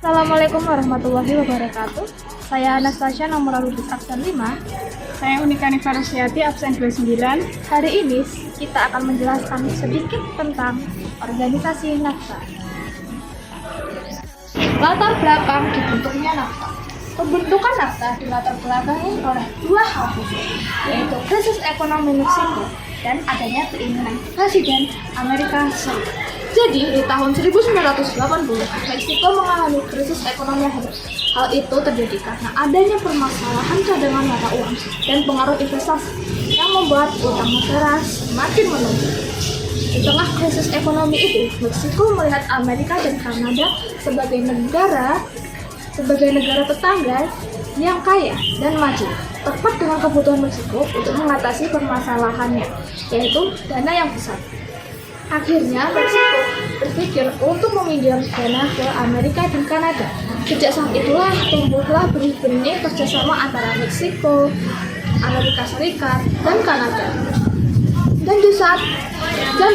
Assalamualaikum warahmatullahi wabarakatuh. Saya Anastasia nomor lulus absen 5. Saya Unikani Farosiati, absen 29. Hari ini kita akan menjelaskan sedikit tentang organisasi NAFTA. Latar belakang dibentuknya NAFTA. Pembentukan NAFTA dilatar belakangi oleh dua hal khusus, yaitu krisis ekonomi Meksiko dan adanya keinginan Presiden Amerika Serikat. Jadi, di tahun 1980, Meksiko mengalami krisis ekonomi yang hebat. Hal itu terjadi karena adanya permasalahan cadangan mata uang dan pengaruh investasi yang membuat utang negara semakin menurun. Di tengah krisis ekonomi itu, Meksiko melihat Amerika dan Kanada sebagai negara tetangga yang kaya dan maju, tepat dengan kebutuhan Meksiko untuk mengatasi permasalahannya, yaitu dana yang besar. Akhirnya, Meksiko berpikir untuk meminjam dana ke Amerika dan Kanada. Sejak saat itulah tumbuhlah benih-benih kerjasama antara Meksiko, Amerika Serikat, dan Kanada. Dan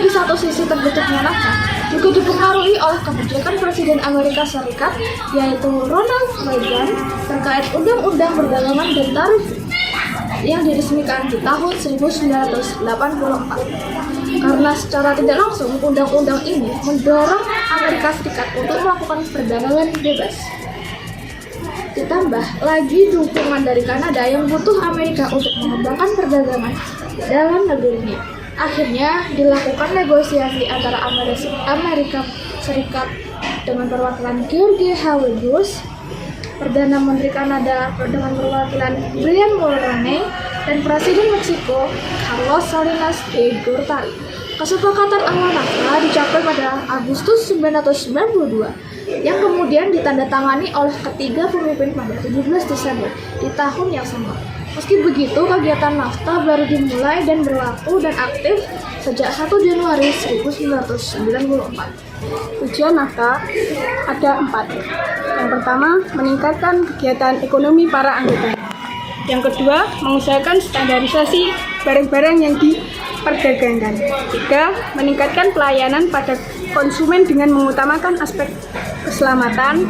di satu sisi terbentuknya NAFTA juga dipengaruhi oleh kebijakan Presiden Amerika Serikat, yaitu Ronald Reagan, terkait Undang-Undang Perdagangan dan Tarif yang diresmikan di tahun 1984. Karena secara tidak langsung, undang-undang ini mendorong Amerika Serikat untuk melakukan perdagangan bebas. Ditambah lagi dukungan dari Kanada yang butuh Amerika untuk mengembangkan perdagangan di dalam negerinya. Akhirnya dilakukan negosiasi antara Amerika Serikat dengan perwakilan George H. Bush, Perdana Menteri Kanada dengan perwakilan Brian Mulroney, dan Presiden Meksiko Carlos Salinas de Gortari. Kesepakatan awal NAFTA dicapai pada Agustus 1992 yang kemudian ditandatangani oleh ketiga pemimpin pada 17 Desember di tahun yang sama. Meski begitu, kegiatan NAFTA baru dimulai dan berlaku dan aktif sejak 1 Januari 1994. Tujuan NAFTA ada 4. Yang pertama, meningkatkan kegiatan ekonomi para anggota. Yang kedua, mengusahakan standarisasi barang-barang yang diperdagangkan. 3. Meningkatkan pelayanan pada konsumen dengan mengutamakan aspek keselamatan,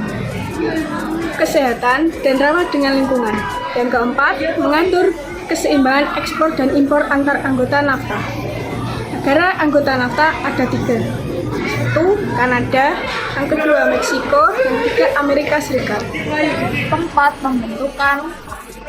kesehatan, dan ramah dengan lingkungan. Yang keempat, mengatur keseimbangan ekspor dan impor antar anggota NAFTA. Negara anggota NAFTA ada 3. 1. Kanada, yang kedua Meksiko, dan 3. Amerika Serikat. Tempat pembentukan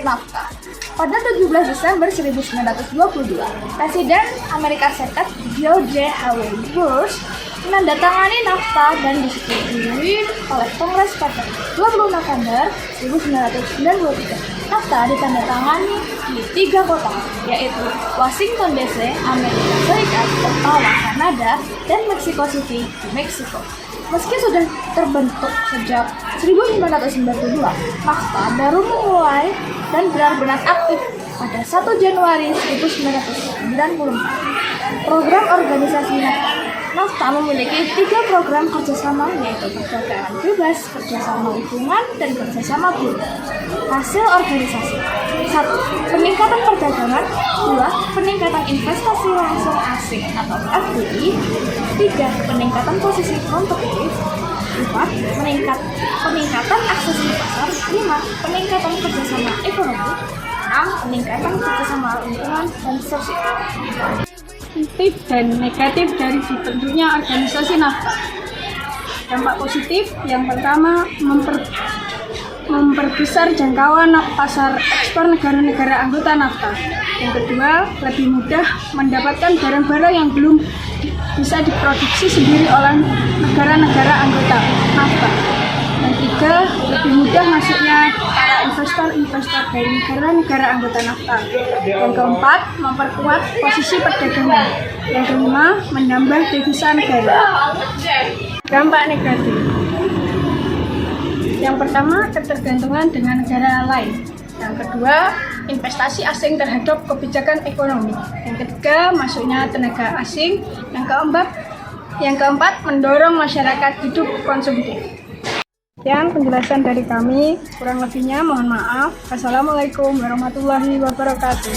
NAFTA. Pada 17 Desember 1922, Presiden Amerika Serikat George H. Bush menandatangani NAFTA dan disetujui oleh Kongres pada 20 November 1993. NAFTA ditandatangani di 3 kota, yaitu Washington DC, Amerika Serikat, Ottawa, Kanada, dan Mexico City, Meksiko. Meski sudah terbentuk sejak 1992, NAFTA baru memulai dan benar-benar aktif pada 1 Januari 1994. Program organisasi NAFTA memiliki 3 program kerjasama, yaitu perdagangan bebas, kerjasama lingkungan, dan kerjasama buruh. Hasil organisasi: 1. Peningkatan perdagangan. 2. Peningkatan investasi langsung asing atau FDI. 3. Peningkatan posisi kompetitif. 4. Peningkatan akses ke pasar. 5. Peningkatan kerjasama ekonomi. 6. Peningkatan kerjasama lingkungan dan sosial. Positif dan negatif dari dibentuknya organisasi NAFTA. Dampak positif yang pertama, memperbesar jangkauan pasar ekspor negara-negara anggota NAFTA. Yang kedua, lebih mudah mendapatkan barang-barang yang belum bisa diproduksi sendiri oleh negara-negara anggota NAFTA. Yang ketiga, lebih mudah masuknya para investor dari negara-negara anggota NAFTA. Yang keempat, memperkuat posisi perdagangan. Yang kelima, menambah devisa negara. Dampak negatif. Yang pertama, ketergantungan dengan negara lain. Yang kedua, investasi asing terhadap kebijakan ekonomi. Yang ketiga, masuknya tenaga asing. Yang keempat, mendorong masyarakat hidup konsumtif. Sekian penjelasan dari kami, kurang lebihnya mohon maaf. Wassalamualaikum warahmatullahi wabarakatuh.